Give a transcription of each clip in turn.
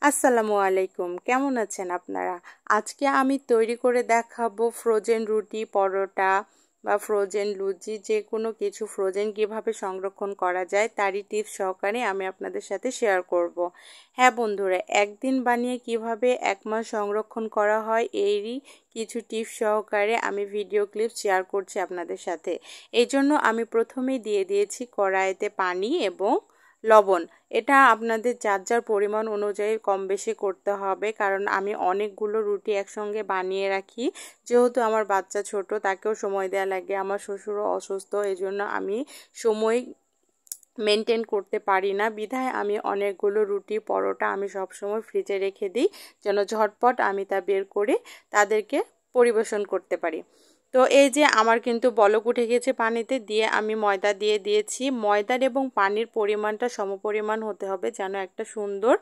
আসসালামু আলাইকুম, কেমন আছেন আপনারা? আজকে আমি তৈরি করে দেখাবো ফ্রোজেন রুটি, পরোটা বা ফ্রোজেন লুচি, যে কোনো কিছু ফ্রোজেন কিভাবে সংরক্ষণ করা যায় তারই টিপস সহকারে আমি আপনাদের সাথে শেয়ার করব। হ্যাঁ বন্ধুরা, একদিন বানিয়ে কিভাবে 1 মাস সংরক্ষণ করা হয় এরই কিছু টিপস সহকারে আমি ভিডিও ক্লিপ শেয়ার করছি আপনাদের সাথে। এই জন্য আমি প্রথমেই দিয়ে দিয়েছি কড়াইতে পানি এবং লবণ। এটা আপনাদের যার যার পরিমাণ অনুযায়ী কম বেশি করতে হবে, কারণ আমি অনেকগুলো রুটি একসঙ্গে বানিয়ে রাখি। যেহেতু আমার বাচ্চা ছোট, তাকেও সময় দেওয়া লাগে, আমার শ্বশুরও অসুস্থ, এই জন্য আমি সময় মেনটেন করতে পারি না। বিধায় আমি অনেকগুলো রুটি পরোটা আমি সবসময় ফ্রিজে রেখে দিই, যেন ঝটপট আমি তা বের করে তাদেরকে পরিবেশন করতে পারি। তো এই যে আমার কিন্তু বলক উঠে গেছে পানিতে, দিয়ে আমি ময়দা দিয়ে দিয়েছি। ময়দার এবং পানির পরিমাণটা সমপরিমাণ হতে হবে, যেন একটা সুন্দর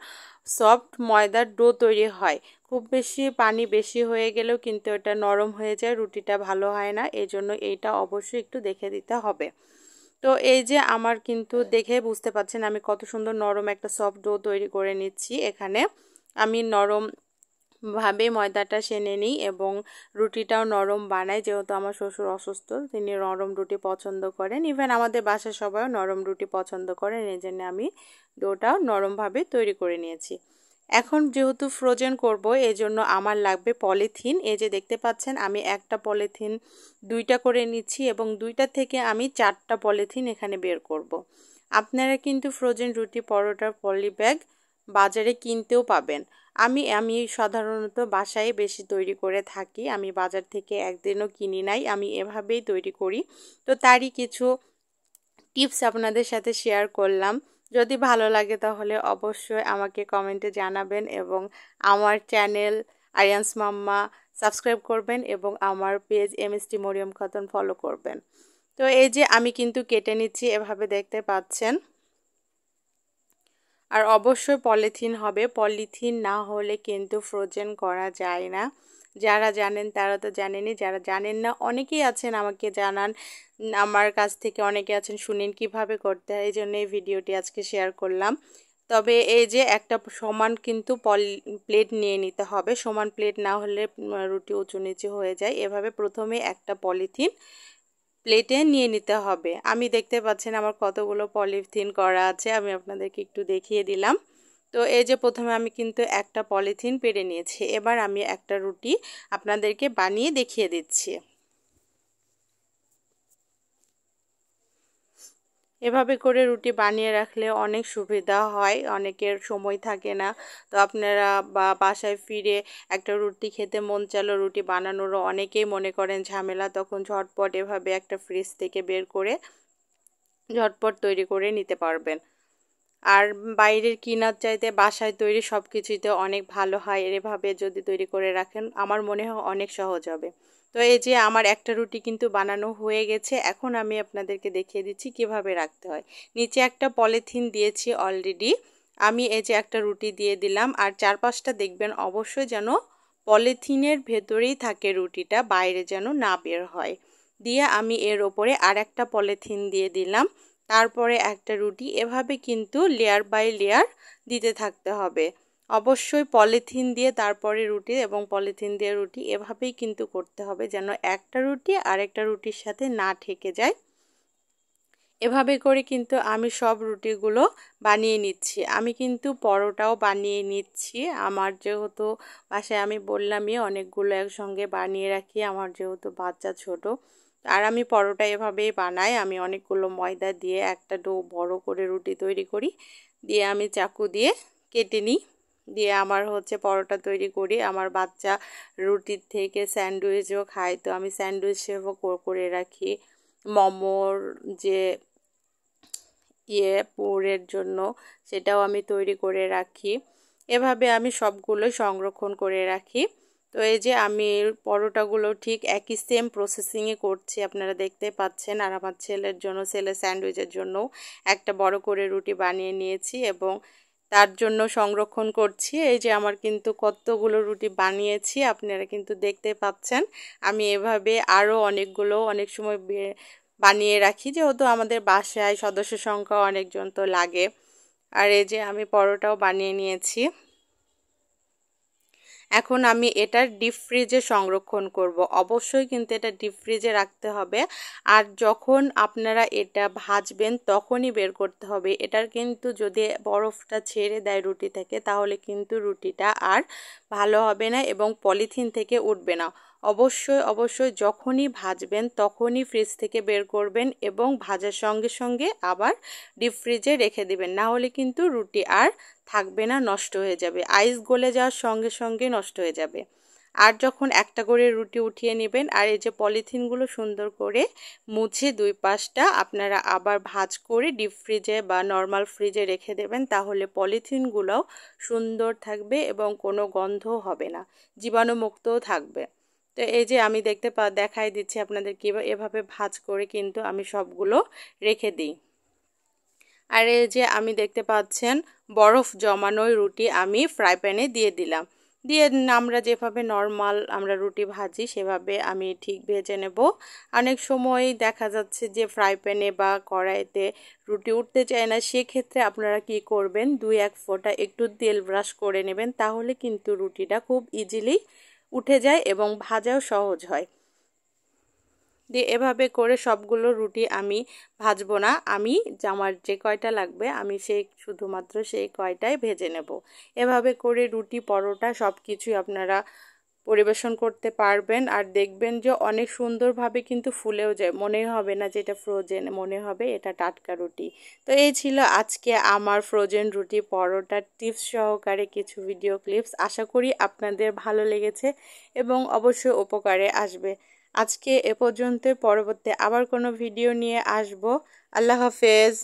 সফট ময়দার ডো তৈরি হয়। খুব বেশি পানি বেশি হয়ে গেলেও কিন্তু এটা নরম হয়ে যায়, রুটিটা ভালো হয় না। এই জন্য এইটা অবশ্যই একটু দেখে দিতে হবে। তো এই যে আমার কিন্তু দেখে বুঝতে পারছেন আমি কত সুন্দর নরম একটা সফট ডো তৈরি করে নিচ্ছি। এখানে আমি নরম ভাবে ময়দাটা সেনে নিই এবং রুটিটাও নরম বানাই, যেহেতু আমার শ্বশুর অসুস্থ, তিনি নরম রুটি পছন্দ করেন। ইভেন আমাদের বাসার সবাইও নরম রুটি পছন্দ করেন, এই জন্য আমি ডোটাও নরমভাবে তৈরি করে নিয়েছি। এখন যেহেতু ফ্রোজেন করব, এই জন্য আমার লাগবে পলিথিন। এই যে দেখতে পাচ্ছেন আমি একটা পলিথিন 2টা করে নিচ্ছি এবং 2টা থেকে আমি 4টা পলিথিন এখানে বের করব। আপনারা কিন্তু ফ্রোজেন রুটি পরোটার পলি ব্যাগ বাজারে কিনতেও পাবেন। আমি সাধারণত বাসায় বেশি তৈরি করে থাকি, আমি বাজার থেকে একদিনও কিনি নাই, আমি এভাবেই তৈরি করি। তো তারই কিছু টিপস আপনাদের সাথে শেয়ার করলাম। যদি ভালো লাগে তাহলে অবশ্যই আমাকে কমেন্টে জানাবেন এবং আমার চ্যানেল আরিয়ান্স মাম্মা সাবস্ক্রাইব করবেন এবং আমার page MST Moriyam Khatun follow করবেন। তো এই যে আমি কিন্তু কেটে নিচ্ছি, এভাবে দেখতে পাচ্ছেন। আর অবশ্যই পলিথিন হবে, পলিথিন না হলে কিন্তু ফ্রোজেন করা যায় না। যারা জানেন তারা তো জানেনই, যারা জানেন না অনেকেই আছেন আমাকে জানান, আমার কাছ থেকে অনেকে আছেন শুনেন কিভাবে করতে হয়, এই জন্য এই ভিডিওটি আজকে শেয়ার করলাম। তবে এই যে একটা সমান কিন্তু প্লেট নিয়ে নিতে হবে, সমান প্লেট না হলে রুটি উঁচু নিচু হয়ে যায়। এভাবে প্রথমে একটা পলিথিন প্লেটে নিয়ে নিতে হবে। আমি দেখতে পাচ্ছেন আমার কতগুলো পলিথিন করা আছে, আমি আপনাদেরকে একটু দেখিয়ে দিলাম। তো এই যে প্রথমে আমি কিন্তু একটা পলিথিন পেরে নিয়েছি, এবার আমি একটা রুটি আপনাদেরকে বানিয়ে দেখিয়ে দিচ্ছি। এভাবে করে রুটি বানিয়ে রাখলে অনেক সুবিধা হয়, অনেকের সময় থাকে না। তো আপনারা বাসায় ফিরে একটা রুটি খেতে মন চাইলো, রুটি বানানোরও অনেকেই মনে করেন ঝামেলা, তখন ঝটপট এভাবে একটা ফ্রিজ থেকে বের করে ঝটপট তৈরি করে নিতে পারবেন। আর বাইরের কিনার চাইতে বাসায় তৈরি সব কিছুতে অনেক ভালো হয়। এভাবে যদি তৈরি করে রাখেন আমার মনে হয় অনেক সহজ হবে। তো এই যে আমার একটা রুটি কিন্তু বানানো হয়ে গেছে, এখন আমি আপনাদেরকে দেখিয়ে দিচ্ছি কিভাবে রাখতে হয়। নিচে একটা পলিথিন দিয়েছি অলরেডি, আমি এই যে একটা রুটি দিয়ে দিলাম, আর 4-5টা দেখবেন অবশ্যই যেন পলিথিনের ভেতরেই থাকে রুটিটা, বাইরে যেন না বের হয়। দিয়ে আমি এর ওপরে আর একটা পলিথিন দিয়ে দিলাম, তারপরে একটা রুটি, এভাবে কিন্তু লেয়ার বাই লেয়ার দিতে থাকতে হবে। অবশ্যই পলিথিন দিয়ে তারপরে রুটি এবং পলিথিন দিয়ে রুটি, এভাবেই কিন্তু করতে হবে, যেন একটা রুটি আরেকটা রুটির সাথে না ঠেকে যায়। এভাবে করে কিন্তু আমি সব রুটিগুলো বানিয়ে নিচ্ছি। আমি কিন্তু পরোটাও বানিয়ে নিচ্ছি। আমার যেহেতু বাসায় আমি বললামই অনেকগুলো একসঙ্গে বানিয়ে রাখি, আমার যেহেতু বাচ্চা ছোট। আর আমি পরোটা এভাবেই বানাই, আমি অনেকগুলো ময়দা দিয়ে একটা ডো বড় করে রুটি তৈরি করি, দিয়ে আমি চাকু দিয়ে কেটে নিই, দিয়ে আমার হচ্ছে পরোটা তৈরি করি। আমার বাচ্চা রুটির থেকে স্যান্ডউইচও খায়, তো আমি স্যান্ডউইচ শেপও করে রাখি। মোমোর যে পুরের জন্য সেটাও আমি তৈরি করে রাখি। এভাবে আমি সবগুলো সংরক্ষণ করে রাখি। তো এই যে আমি পরোটাগুলো ঠিক একই সেম প্রসেসিংয়ে করছি, আপনারা দেখতে পাচ্ছেন। আর আমার ছেলের জন্য, ছেলের স্যান্ডউইচের জন্য একটা বড় করে রুটি বানিয়ে নিয়েছি এবং তার জন্য সংরক্ষণ করছি। এই যে আমার কিন্তু কতগুলো রুটি বানিয়েছি আপনারা কিন্তু দেখতে পাচ্ছেন। আমি এভাবে আরও অনেকগুলো অনেক সময় বানিয়ে রাখি, যেহেতু আমাদের বাসায় সদস্য সংখ্যা অনেকজন তো লাগে। আর এই যে আমি পরোটাও বানিয়ে নিয়েছি। এখন আমি এটা ডিপ ফ্রিজে সংরক্ষণ করব। অবশ্যই কিন্তু এটা ডিপ ফ্রিজে রাখতে হবে। আর যখন আপনারা এটা ভাজবেন তখনই বের করতে হবে। এটার কিন্তু যদি বরফটা ছেড়ে দেয় রুটি থেকে তাহলে কিন্তু রুটিটা আর ভালো হবে না এবং পলিথিন থেকে উঠবে না। অবশ্যই যখনই ভাজবেন তখনই ফ্রিজ থেকে বের করবেন এবং ভাজার সঙ্গে সঙ্গে আবার ডিপ ফ্রিজে রেখে দিবেন, না হলে কিন্তু রুটি আর থাকবে না, নষ্ট হয়ে যাবে, আইস গলে যাওয়ার সঙ্গে সঙ্গে নষ্ট হয়ে যাবে। আর যখন একটা করে রুটি উঠিয়ে নেবেন আর এই যে পলিথিনগুলো সুন্দর করে মুছে দুই পাশটা আপনারা আবার ভাঁজ করে ডিপ ফ্রিজে বা নর্মাল ফ্রিজে রেখে দেবেন, তাহলে পলিথিনগুলোও সুন্দর থাকবে এবং কোনো গন্ধও হবে না, জীবাণুমুক্তও থাকবে। তো এই যে আমি দেখাই দিচ্ছি আপনাদের কীভাবে এভাবে ভাঁজ করে কিন্তু আমি সবগুলো রেখে দিই। আর এই যে আমি দেখতে পাচ্ছেন বরফ জমানো রুটি আমি ফ্রাই প্যানে দিয়ে দিলাম, দিয়ে আমরা যেভাবে নর্মাল আমরা রুটি ভাজি সেভাবে আমি ঠিক ভেজে নেব। অনেক সময় দেখা যাচ্ছে যে ফ্রাই প্যানে বা কড়াইতে রুটি উঠতে চায় না, সেক্ষেত্রে আপনারা কি করবেন, 2-1 ফোঁটা একটু তেল ব্রাশ করে নেবেন, তাহলে কিন্তু রুটিটা খুব ইজিলি উঠে যায় এবং ভাজাও সহজ হয়। দিয়ে এভাবে করে সবগুলো রুটি আমি ভাজবো না, আমার যে কয়টা লাগবে আমি শুধুমাত্র সেই কয়টাই ভেজে নেব। এভাবে করে রুটি পরোটা সব কিছুই আপনারা পরিবেশন করতে পারবেন আর দেখবেন যে অনেক সুন্দরভাবে কিন্তু ফুলেও যায়, মনে হবে না যে এটা ফ্রোজেন, মনে হবে এটা টাটকা রুটি। তো এই ছিল আজকে আমার ফ্রোজেন রুটি পরোটার টিপস সহকারে কিছু ভিডিও ক্লিপস। আশা করি আপনাদের ভালো লেগেছে এবং অবশ্যই উপকারে আসবে। আজকে এ পর্যন্ত, পরবর্তী আবার কোনো ভিডিও নিয়ে আসব। আল্লাহ হাফেজ।